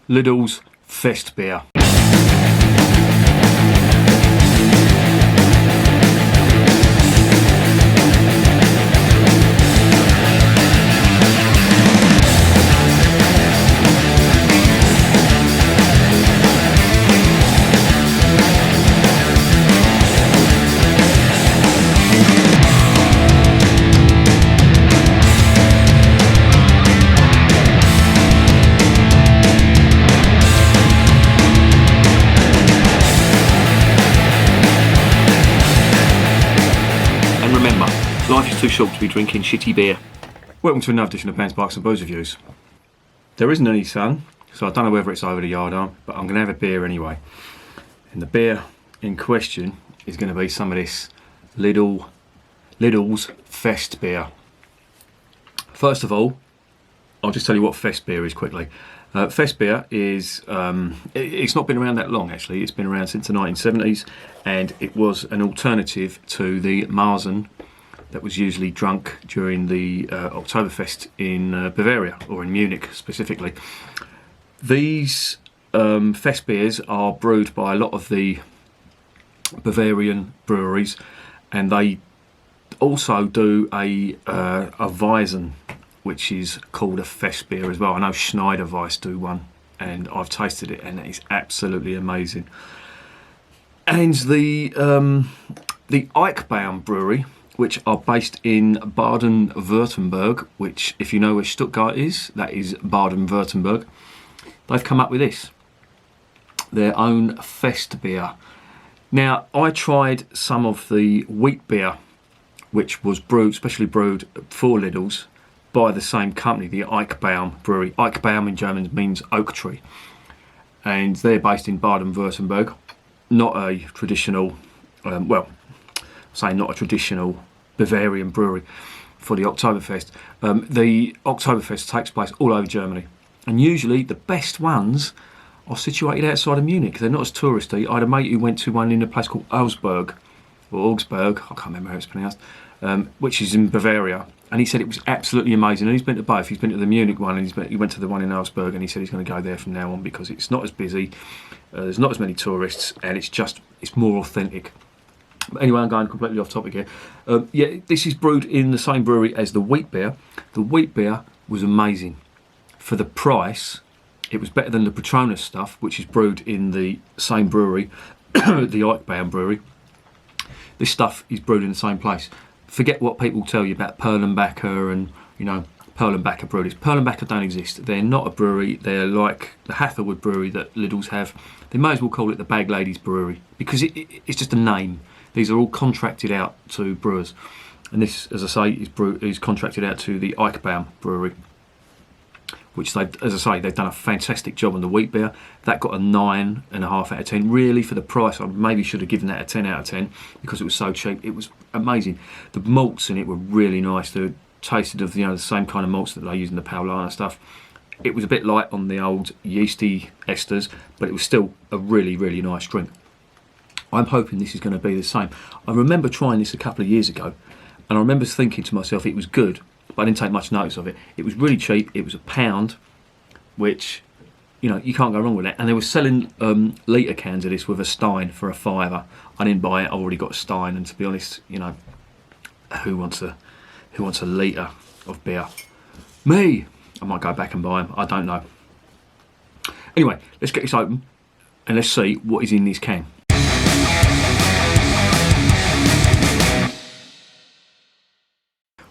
Lidl's Festbier. Life is too short to be drinking shitty beer. Welcome to another edition of Pants, Bikes and Booze Reviews. There isn't any sun, so I don't know whether it's over the yard arm, but I'm going to have a beer anyway. And the beer in question is going to be some of this Lidl's Festbier. First of all, I'll just tell you what Festbier is quickly. Festbier is, it's not been around that long actually, it's been around since the 1970s, and it was an alternative to the Marzen that was usually drunk during the Oktoberfest in Bavaria, or in Munich specifically. These Festbiers are brewed by a lot of the Bavarian breweries, and they also do a Weizen, which is called a Festbier as well. I know Schneider Weiss do one, and I've tasted it, and it's absolutely amazing. And the Eichbaum Brewery, which are based in Baden-Württemberg, which, if you know where Stuttgart is, that is Baden-Württemberg. They've come up with this, their own Festbier. Now, I tried some of the wheat beer, which was brewed, specially brewed for Lidl's, by the same company, the Eichbaum Brewery. Eichbaum in German means oak tree. And they're based in Baden-Württemberg. Not a traditional, not a traditional Bavarian brewery for the Oktoberfest. The Oktoberfest takes place all over Germany, and usually the best ones are situated outside of Munich. They're not as touristy. I had a mate who went to one in a place called Augsburg, I can't remember how it's pronounced, which is in Bavaria, and he said it was absolutely amazing. And he's been to both. He's been to the Munich one, and he went to the one in Augsburg, and he said he's going to go there from now on because it's not as busy, there's not as many tourists, and it's more authentic. But anyway, I'm going completely off topic here. This is brewed in the same brewery as the wheat beer. The wheat beer was amazing. For the price, it was better than the Patronus stuff, which is brewed in the same brewery, the Eichbaum Brewery. This stuff is brewed in the same place. Forget what people tell you about Perlenbacher and, Perlenbacher breweries. Perlenbacher don't exist. They're not a brewery. They're like the Hatherwood Brewery that Lidl's have. They may as well call it the Bag Ladies Brewery, because it's just a name. These are all contracted out to brewers, and this, as I say, is contracted out to the Eichbaum Brewery, which they've done a fantastic job on the wheat beer. That got a 9.5 out of 10. Really, for the price, I maybe should have given that a 10 out of 10 because it was so cheap. It was amazing. The malts in it were really nice. They tasted of the same kind of malts that they use in the Paulaner stuff. It was a bit light on the old yeasty esters, but it was still a really, really nice drink. I'm hoping this is going to be the same. I remember trying this a couple of years ago, and I remember thinking to myself it was good, but I didn't take much notice of it. It was really cheap. It was £1, which, you can't go wrong with that. And they were selling litre cans of this with a stein for £5. I didn't buy it. I already got a stein, and to be honest, who wants a litre of beer? Me. I might go back and buy them. I don't know. Anyway, let's get this open, and let's see what is in this can.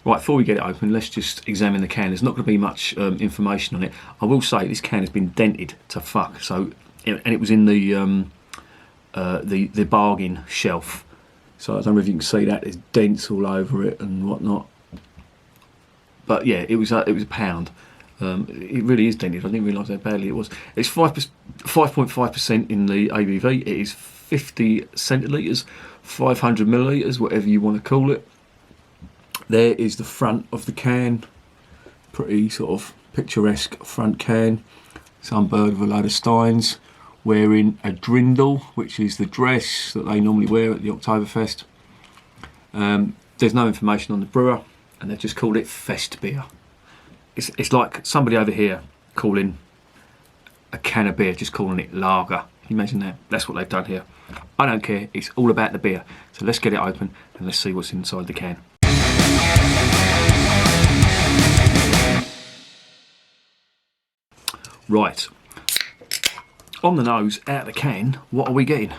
Right, before we get it open, let's just examine the can. There's not going to be much information on it. I will say this can has been dented to fuck. So, and it was in the bargain shelf. So I don't know if you can see that. There's dents all over it and whatnot. But yeah, it was £1. It really is dented. I didn't realise how badly it was. It's 5.5% in the ABV. It is 50 centilitres, 500 millilitres, whatever you want to call it. There is the front of the can, pretty sort of picturesque front can. Some bird with a load of steins, wearing a drindle, which is the dress that they normally wear at the Oktoberfest. There's no information on the brewer, and they've just called it Festbier. It's like somebody over here calling a can of beer, just calling it lager. Can you imagine that? That's what they've done here. I don't care, it's all about the beer. So let's get it open and let's see what's inside the can. Right, on the nose, out of the can, what are we getting?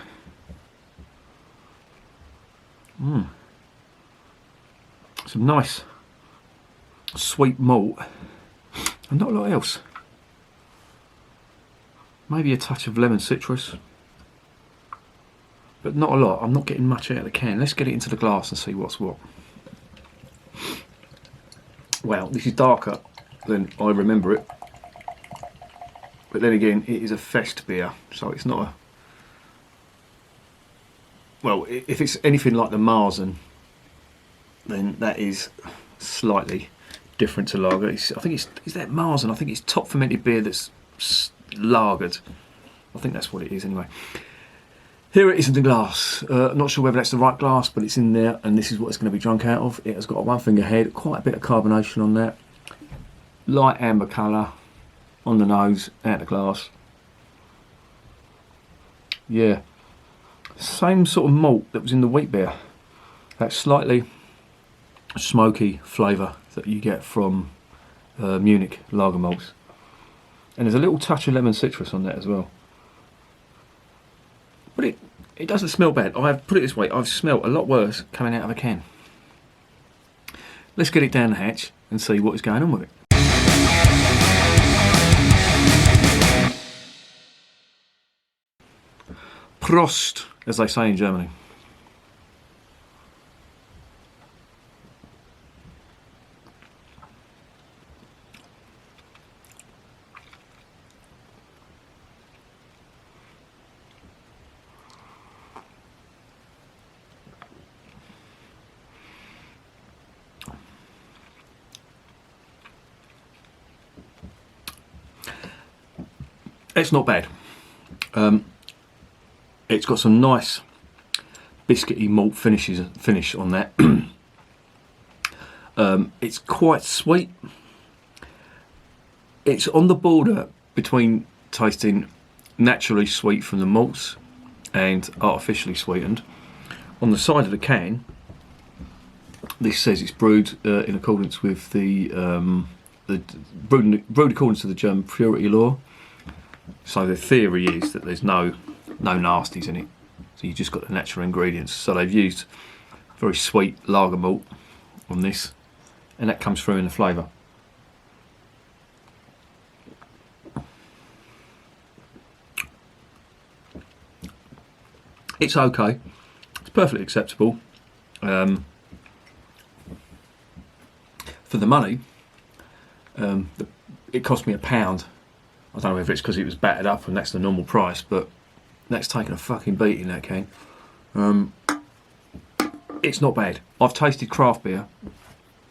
Some nice sweet malt and not a lot else. Maybe a touch of lemon citrus, but not a lot. I'm not getting much out of the can. Let's get it into the glass and see what's what. Well, this is darker than I remember it. But then again, it is a Festbier, so it's not a... Well, if it's anything like the Marzen, then that is slightly different to lager. I think it's... Is that Marzen? I think it's top fermented beer that's lagered. I think that's what it is anyway. Here it is in the glass. Not sure whether that's the right glass, but it's in there, and this is what it's going to be drunk out of. It has got a one finger head, quite a bit of carbonation on that. Light amber colour. On the nose, out the glass. Yeah, same sort of malt that was in the wheat beer. That slightly smoky flavour that you get from Munich lager malts. And there's a little touch of lemon citrus on that as well. But it doesn't smell bad. I've put it this way, I've smelt a lot worse coming out of a can. Let's get it down the hatch and see what is going on with it. Prost, as they say in Germany. It's not bad. It's got some nice biscuity malt finish on that. It's quite sweet. It's on the border between tasting naturally sweet from the malts and artificially sweetened. On the side of the can, this says it's brewed in accordance with the brewed according to the German purity law. So the theory is that there's no nasties in it, so you just got the natural ingredients. So they've used very sweet lager malt on this, and that comes through in the flavour. It's okay, it's perfectly acceptable. For the money, it cost me £1. I don't know if it's because it was battered up and that's the normal price, but that's taken a fucking beating, that can. It's not bad. I've tasted craft beer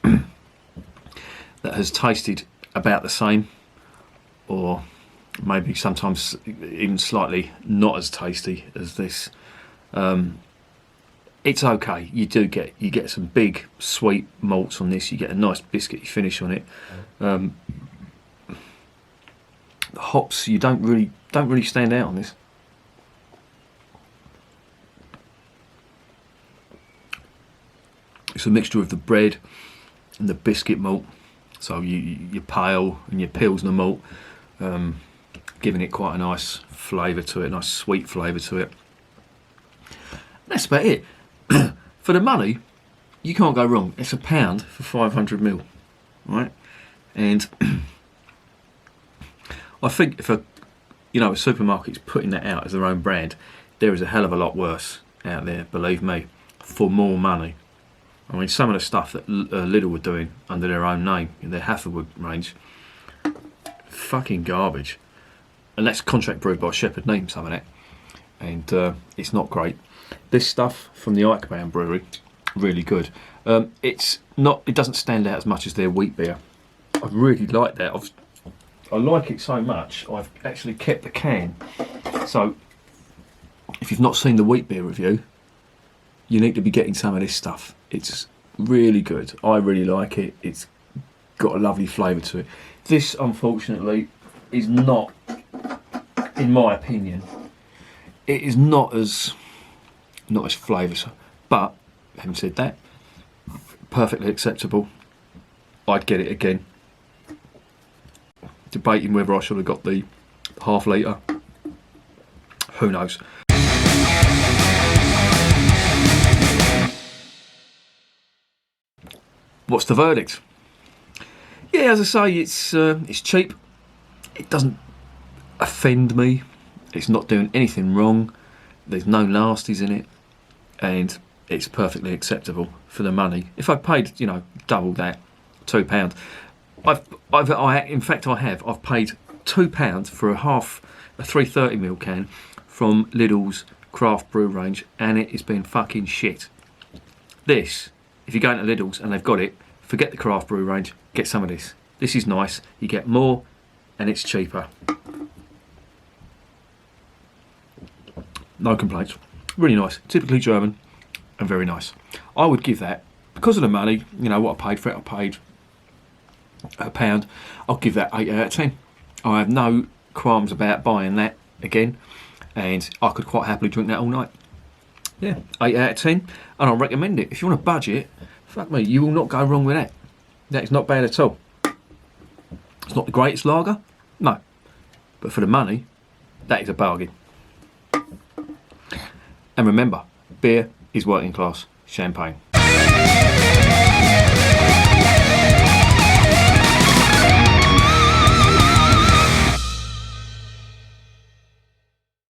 that has tasted about the same, or maybe sometimes even slightly not as tasty as this. It's okay. You get some big sweet malts on this. You get a nice biscuity finish on it. The hops, you don't really stand out on this. It's a mixture of the bread and the biscuit malt, so your pale and your pilsner malt, giving it quite a nice flavour to it, a nice sweet flavour to it. That's about it. For the money, you can't go wrong. It's £1 for 500ml, right? And I think if a supermarket's putting that out as their own brand, there is a hell of a lot worse out there, believe me, for more money. I mean, some of the stuff that Lidl were doing under their own name in their Haverwood range, fucking garbage. And that's contract brewed by Shepherd Neame, some of that, and it's not great. This stuff from the Eichbaum Brewery, really good. It doesn't stand out as much as their wheat beer. I really like that. I like it so much, I've actually kept the can. So, if you've not seen the wheat beer review, you need to be getting some of this stuff. It's really good. I really like it. It's got a lovely flavour to it. This, unfortunately, is not in my opinion, it is not as flavoursome. But having said that, perfectly acceptable. I'd get it again. Debating whether I should have got the half litre. Who knows? What's the verdict? Yeah, as I say, it's cheap. It doesn't offend me. It's not doing anything wrong. There's no nasties in it, and it's perfectly acceptable for the money. If I paid, you know, double that, £2. In fact, I've paid £2 for a 330ml can from Lidl's craft brew range, and it has been fucking shit. This, if you go into Lidl's and they've got it, forget the craft brew range, get some of this. This is nice. You get more, and it's cheaper. No complaints. Really nice. Typically German and very nice. I would give that, because of the money, you know, what I paid for it, I paid £1. I'll give that 8 out of 10. I have no qualms about buying that again, and I could quite happily drink that all night. Yeah, 8 out of 10, and I recommend it. If you want a budget, fuck me, you will not go wrong with that. That is not bad at all. It's not the greatest lager, no, but for the money, that is a bargain. And remember, beer is working class champagne.